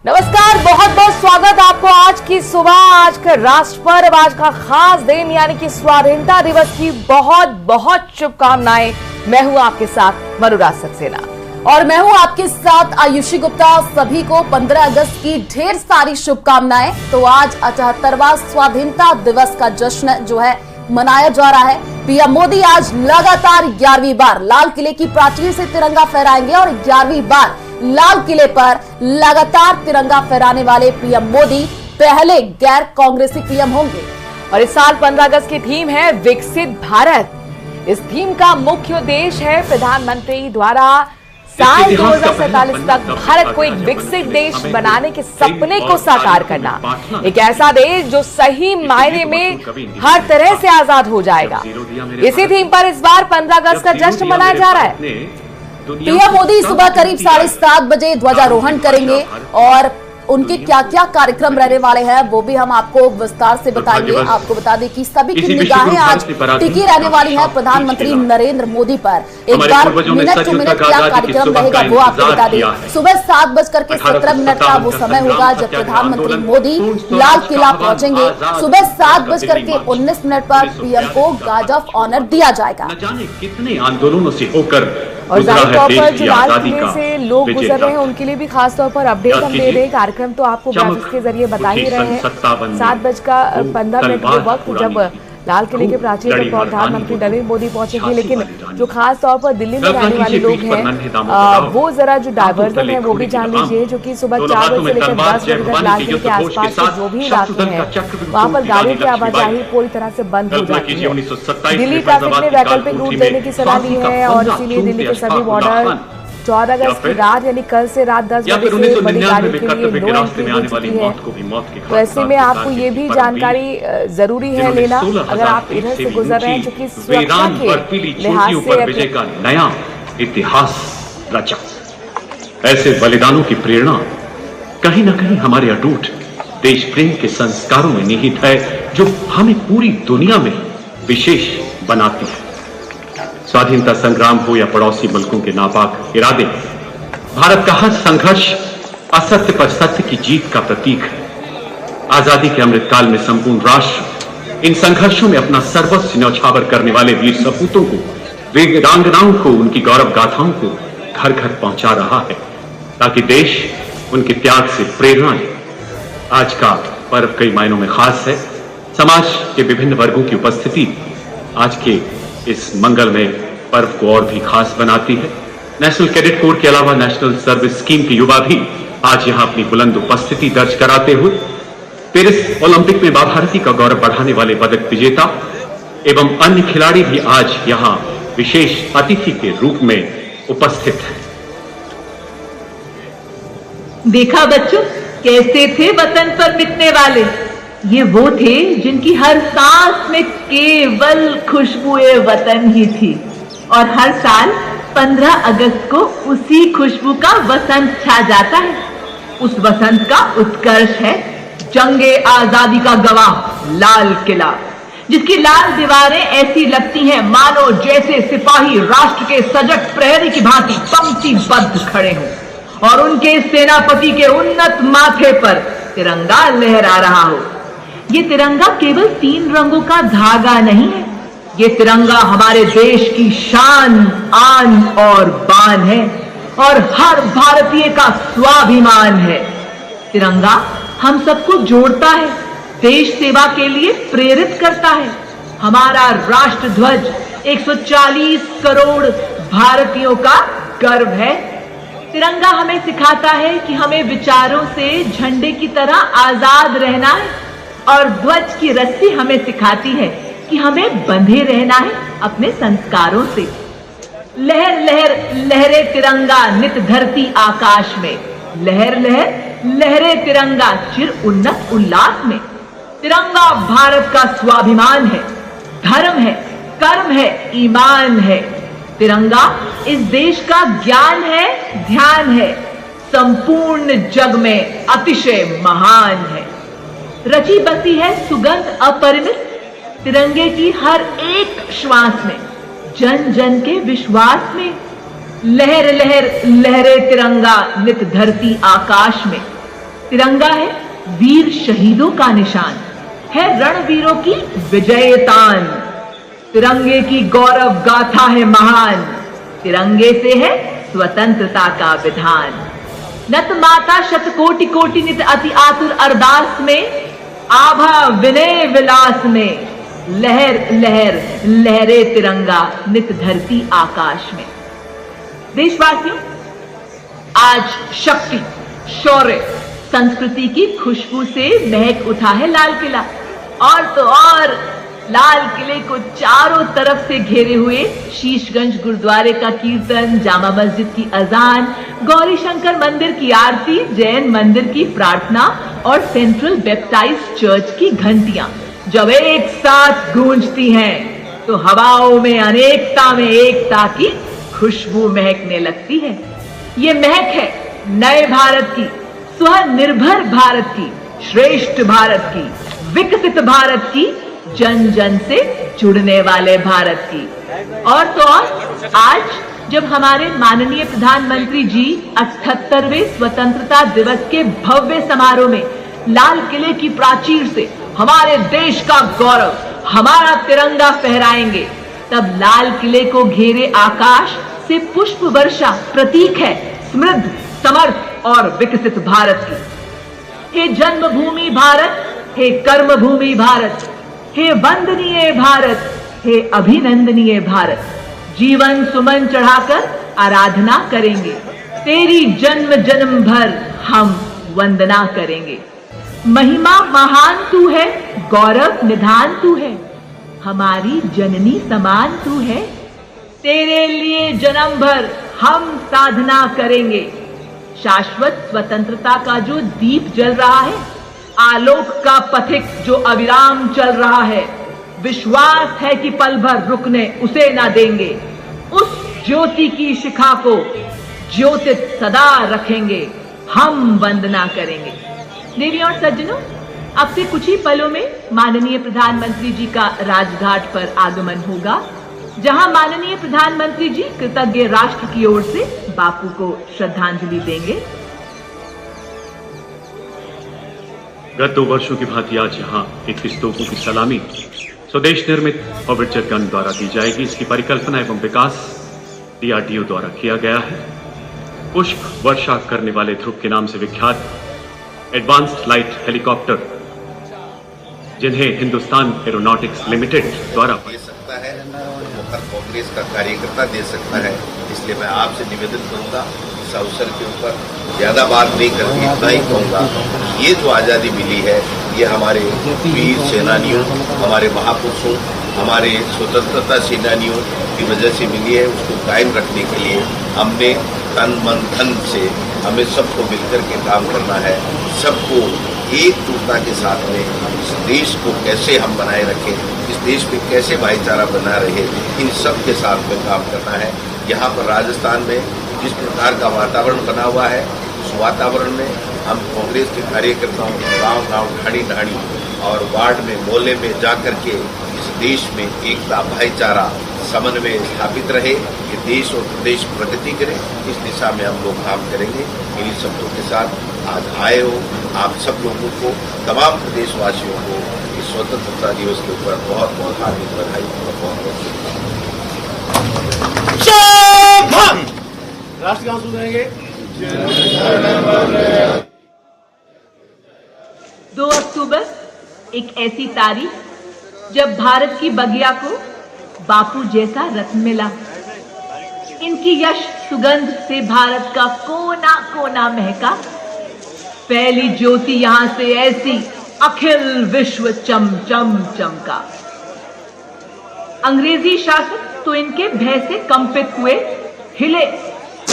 नमस्कार, बहुत बहुत स्वागत आपको आज की सुबह। आज का राष्ट्र पर्व, आज का खास दिन यानी कि स्वाधीनता दिवस की बहुत बहुत शुभकामनाएं। मैं हूं आपके साथ मनुराज सक्सेना और मैं हूं आपके साथ आयुषी गुप्ता। सभी को 15 अगस्त की ढेर सारी शुभकामनाएं। तो आज 78वां स्वाधीनता दिवस का जश्न जो है मनाया जा रहा है। पीएम मोदी आज लगातार 11वीं बार लाल किले की प्राचीर से तिरंगा फहराएंगे और 11वीं बार लाल किले पर लगातार तिरंगा फहराने वाले पीएम मोदी पहले गैर कांग्रेसी पीएम होंगे। और इस साल 15 अगस्त की थीम है विकसित भारत। इस थीम का मुख्य उद्देश्य है प्रधानमंत्री द्वारा साल 2047 तक भारत को एक विकसित देश बनाने के सपने को साकार करना, एक ऐसा देश जो सही मायने में हर तरह से आजाद हो जाएगा। इसी थीम पर इस बार 15 अगस्त का जश्न मनाया जा रहा है। पीएम मोदी सुबह करीब 7:30 बजे ध्वजारोहण करेंगे और उनके क्या क्या कार्यक्रम रहने वाले हैं वो भी हम आपको विस्तार से बताएंगे। आपको बता दें कि सभी की निगाहें आज टिकी रहने वाली है प्रधानमंत्री नरेंद्र मोदी पर। एक बार मिनट टू मिनट क्या कार्यक्रम रहेगा वो आपको बता दें। सुबह 7:17 का वो समय होगा जब प्रधानमंत्री मोदी लाल किला पहुंचेंगे। सुबह 7:19 पर पीएम को गार्ड ऑफ ऑनर दिया जाएगा। कितने आंदोलनों से होकर और जाहिर तौर पर जो लाल किले से लोग गुजर रहे हैं उनके लिए भी खास तौर पर अपडेट हम दे रहे हैं। कार्यक्रम तो आपको ग्राफिक्स के जरिए बता ही रहे हैं। 7:15 के वक्त जब लाल किले के प्राचीर पर प्रधानमंत्री नरेंद्र मोदी पहुंचेंगे, लेकिन जो खास तौर पर दिल्ली में रहने वाले लोग हैं वो जरा जो डाइवर्जन है वो भी जान लीजिए। जो कि सुबह 4 बजे से लेकर 10 बजे तक लाल किले के आसपास के जो भी इलाके हैं वहां पर गाड़ियों की आवाजाही पूरी तरह से बंद हो जाती है। दिल्ली ट्रैफिक ने वैकल्पिक रूट देने की सलाह दी है और इसीलिए दिल्ली के सभी बॉर्डर 14 अगस्त की रात यानी कल से रात 10 बजे से बड़ी गाड़ी के लिए नो एंट्री हो चुकी है। तो ऐसे में आपको ये भी जानकारी जरूरी है लेना अगर आप इधर से गुजर रहे हैं, क्योंकि सुरक्षा के लिहाज से नया इतिहास रचा। ऐसे बलिदानों की प्रेरणा कहीं न कहीं हमारे अटूट देश प्रेम के संस्कारों में निहित है, जो हमें पूरी दुनिया में विशेष बनाती है। स्वाधीनता संग्राम हो या पड़ोसी मुल्कों के नापाक इरादे, भारत का हर संघर्ष असत्य पर सत्य की जीत का प्रतीक है। आजादी के अमृतकाल में संपूर्ण राष्ट्र इन संघर्षों में अपना सर्वस्व न्यौछावर करने वाले वीर सपूतों को, वीरांगनाओं को, उनकी गौरव गाथाओं को घर घर पहुंचा रहा है, ताकि देश उनके त्याग से प्रेरणा ले। आज का पर्व कई मायनों में खास है। समाज के विभिन्न वर्गों की उपस्थिति आज के इस मंगलमय पर्व को और भी खास बनाती है। नेशनल कैडेट कोर के अलावा नेशनल सर्विस स्कीम के युवा भी आज यहां अपनी बुलंद उपस्थिति दर्ज कराते हुए पेरिस ओलंपिक में मां भारती का गौरव बढ़ाने वाले पदक विजेता एवं अन्य खिलाड़ी भी आज यहां विशेष अतिथि के रूप में उपस्थित हैं। देखा बच्चों, कैसे थे वतन पर मिटने वाले। ये वो थे जिनकी हर सांस में केवल खुशबुए वतन ही थी और हर साल 15 अगस्त को उसी खुशबू का वसंत छा जाता है। उस वसंत का उत्कर्ष है जंगे आजादी का गवाह लाल किला, जिसकी लाल दीवारें ऐसी लगती हैं मानो जैसे सिपाही राष्ट्र के सजग प्रहरी की भांति पंक्तिबद्ध खड़े हों और उनके सेनापति के उन्नत माथे पर तिरंगा लहरा रहा हो। ये तिरंगा केवल 3 रंगों का धागा नहीं है, ये तिरंगा हमारे देश की शान, आन और बान है और हर भारतीय का स्वाभिमान है। तिरंगा हम सबको जोड़ता है, देश सेवा के लिए प्रेरित करता है। हमारा राष्ट्र ध्वज 140 करोड़ भारतीयों का गर्व है। तिरंगा हमें सिखाता है कि हमें विचारों से झंडे की तरह आजाद रहना है और ध्वज की रस्सी हमें सिखाती है कि हमें बंधे रहना है अपने संस्कारों से। लहर लहर लहरे तिरंगा नित धरती आकाश में, लहर लहर लहरे तिरंगा चिर उन्नत उल्लास में। तिरंगा भारत का स्वाभिमान है, धर्म है, कर्म है, ईमान है। तिरंगा इस देश का ज्ञान है, ध्यान है, संपूर्ण जग में अतिशय महान है। रची बसी है सुगंध अपरिमित तिरंगे की हर एक श्वास में, जन जन के विश्वास में। लहर लहर लहरे तिरंगा नित धरती आकाश में। तिरंगा है वीर शहीदों का निशान, है रणवीरों की विजयतान। तिरंगे की गौरव गाथा है महान, तिरंगे से है स्वतंत्रता का विधान। नत माता शतकोटि कोटि नित अति आतुर अरदास में, आभा विनय विलास में, लहर लहर लहरे तिरंगा नित धरती आकाश में। देशवासियों, आज शक्ति, शौर्य, संस्कृति की खुशबू से महक उठा है लाल किला। और तो और लाल किले को चारों तरफ से घेरे हुए शीशगंज गुरुद्वारे का कीर्तन, जामा मस्जिद की अजान, गौरी शंकर मंदिर की आरती, जैन मंदिर की प्रार्थना और सेंट्रल बैप्टाइज्ड चर्च की घंटियां जब एक साथ गूंजती हैं तो हवाओं में अनेकता में एकता की खुशबू महकने लगती है। ये महक है नए भारत की, स्वनिर्भर भारत की, श्रेष्ठ भारत की, विकसित भारत की, जन जन से जुड़ने वाले भारत की। और तो और आज जब हमारे माननीय प्रधानमंत्री जी 78वें स्वतंत्रता दिवस के भव्य समारोह में लाल किले की प्राचीर से हमारे देश का गौरव, हमारा तिरंगा फहराएंगे, तब लाल किले को घेरे आकाश से पुष्प वर्षा प्रतीक है समृद्ध, समर्थ और विकसित भारत की। हे जन्मभूमि भारत, हे कर्मभूमि भारत, हे वंदनीय भारत, हे अभिनंदनीय भारत, जीवन सुमन चढ़ाकर आराधना करेंगे, तेरी जन्म जन्म भर हम वंदना करेंगे। महिमा महान तू है, गौरव निधान तू है, हमारी जननी समान तू है, तेरे लिए जन्म भर हम साधना करेंगे। शाश्वत स्वतंत्रता का जो दीप जल रहा है, आलोक का पथिक जो अविराम चल रहा है, विश्वास है कि पल भर रुकने उसे ना देंगे। उस ज्योति की शिखा को ज्योतित सदा रखेंगे, हम वंदना करेंगे। देवी और सज्जनों, अब से कुछ ही पलों में माननीय प्रधानमंत्री जी का राजघाट पर आगमन होगा, जहां माननीय प्रधानमंत्री जी कृतज्ञ राष्ट्र की ओर से बापू को श्रद्धांजलि देंगे। गत 2 वर्षों की भांति आज यहाँ 21 तोपों की सलामी स्वदेश निर्मित हॉविट्जर गन द्वारा दी जाएगी। इसकी परिकल्पना एवं विकास DRDO द्वारा किया गया है। पुष्प वर्षा करने वाले ध्रुव के नाम से विख्यात एडवांस्ड लाइट हेलीकॉप्टर, जिन्हें हिंदुस्तान एरोनॉटिक्स लिमिटेड द्वारा दे सकता है, हर कांग्रेस का कार्यकर्ता दे सकता है। इसलिए मैं आपसे निवेदन करूंगा, इस अवसर के ऊपर ज्यादा बात नहीं करके इतना ही कहूँगा, ये जो आज़ादी मिली है ये हमारे वीर सेनानियों, हमारे महापुरुषों, हमारे स्वतंत्रता सेनानियों की वजह से मिली है। उसको कायम रखने के लिए हमने तन मन धन से हमें सबको मिलकर के काम करना है। सबको एकजुटता के साथ में इस देश को कैसे हम बनाए रखें, इस देश में कैसे भाईचारा बना रहे, इन सब के साथ में काम करना है। यहाँ पर राजस्थान में जिस प्रकार का वातावरण बना हुआ है, उस वातावरण में हम कांग्रेस के कार्यकर्ताओं गांव गांव, ढाणी ढाणी और वार्ड में, मोहल्ले में जाकर के इस देश में एकता, भाईचारा, समन्वय स्थापित रहे, ये देश और प्रदेश प्रगति करे, इस दिशा में हम लोग काम करेंगे। इन्हीं शब्दों के साथ आज आए हो आप सब लोगों को, तमाम प्रदेशवासियों को इस स्वतंत्रता दिवस के ऊपर बहुत बहुत हार्दिक बधाई और बहुत बहुत शुभकामनाएं। राष्ट्रगान सुनाएंगे। 2 अक्टूबर एक ऐसी तारीख जब भारत की बगिया को बापू जैसा रत्न मिला। इनकी यश सुगंध से भारत का कोना कोना महका। पहली ज्योति यहां से ऐसी अखिल विश्व चम चम चमका। अंग्रेजी शासक तो इनके भय से कंपित हुए, हिले।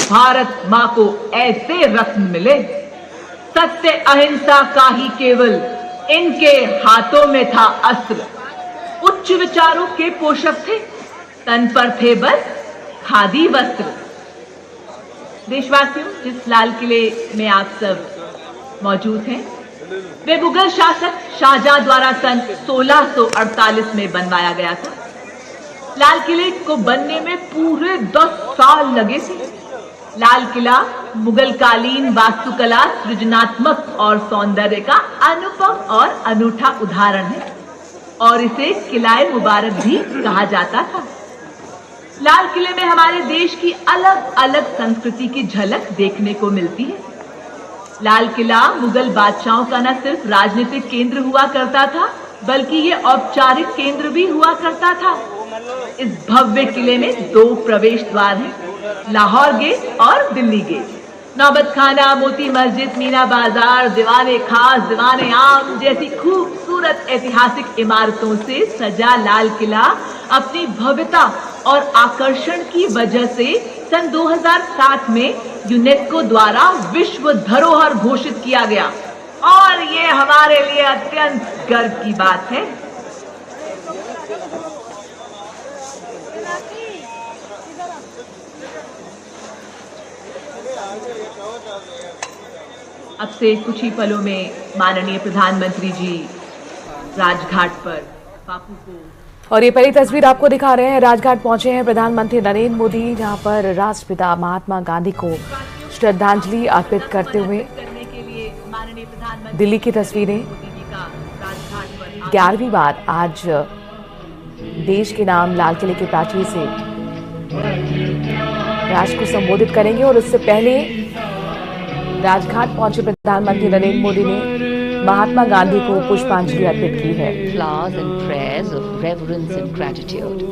भारत मां को ऐसे रत्न मिले, सत्य अहिंसा का ही केवल इनके हाथों में था अस्त्र। उच्च विचारों के पोषक थे, तन पर थे बस खादी वस्त्र। देशवासियों, जिस लाल किले में आप सब मौजूद हैं, वे मुगल शासक शाहजहां द्वारा सन 1648 में बनवाया गया था। लाल किले को बनने में पूरे 10 साल लगे थे। लाल किला मुगलकालीन वास्तुकला सृजनात्मक और सौंदर्य का अनुपम और अनूठा उदाहरण है और इसे किलाए मुबारक भी कहा जाता था। लाल किले में हमारे देश की अलग अलग संस्कृति की झलक देखने को मिलती है। लाल किला मुगल बादशाहों का न सिर्फ राजनीतिक केंद्र हुआ करता था, बल्कि ये औपचारिक केंद्र भी हुआ करता था। इस भव्य किले में 2 प्रवेश द्वार हैं, लाहौर गेट और दिल्ली गेट। नौबत खाना, मोती मस्जिद, मीना बाजार, दीवाने खास, दीवाने आम जैसी खूबसूरत ऐतिहासिक इमारतों से सजा लाल किला अपनी भव्यता और आकर्षण की वजह से सन 2007 में यूनेस्को द्वारा विश्व धरोहर घोषित किया गया और ये हमारे लिए अत्यंत गर्व की बात है। अब से कुछ ही पलों में माननीय प्रधानमंत्री जी राजघाट पर बापू को, और ये पहली तस्वीर आपको दिखा रहे हैं, राजघाट पहुंचे हैं प्रधानमंत्री नरेंद्र मोदी, जहां पर राष्ट्रपिता महात्मा गांधी को श्रद्धांजलि अर्पित करते हुए। दिल्ली की तस्वीरें 11वीं बार आज देश के नाम लाल किले के प्राचीर से राष्ट्र को संबोधित करेंगे और उससे पहले राजघाट पहुंचे प्रधानमंत्री नरेंद्र मोदी ने महात्मा गांधी को पुष्पांजलि अर्पित की है। Flowers and prayers of reverence and gratitude,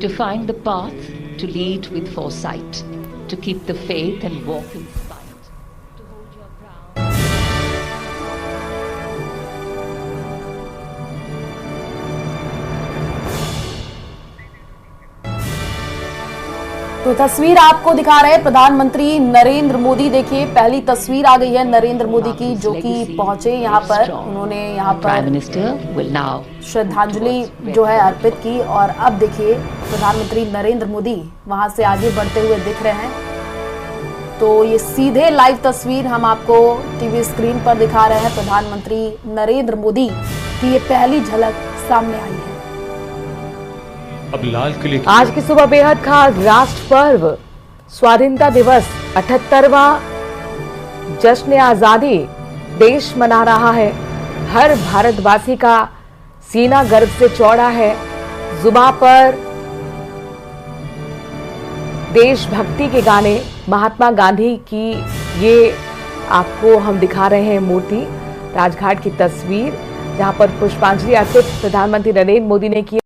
to find the path, to lead with foresight, to keep the faith and walk in spite, to hold your ground. तो तस्वीर आपको दिखा रहे हैं प्रधानमंत्री नरेंद्र मोदी। देखिए पहली तस्वीर आ गई है नरेंद्र मोदी की, जो कि पहुंचे यहाँ पर। उन्होंने यहाँ पर श्रद्धांजलि जो है अर्पित की और अब देखिए प्रधानमंत्री नरेंद्र मोदी वहां से आगे बढ़ते हुए दिख रहे हैं। तो ये सीधे लाइव तस्वीर हम आपको टीवी स्क्रीन पर दिखा रहे हैं। प्रधानमंत्री नरेंद्र मोदी की ये पहली झलक सामने आई है। अब लाल किले आज की सुबह बेहद खास राष्ट्र पर्व स्वाधीनता दिवस 78वां जश्न आजादी देश मना रहा है। हर भारतवासी का सीना गर्व से चौड़ा है। जुबां पर देशभक्ति के गाने, महात्मा गांधी की ये आपको हम दिखा रहे हैं मूर्ति, राजघाट की तस्वीर, जहां पर पुष्पांजलि अर्पित प्रधानमंत्री नरेंद्र मोदी ने की।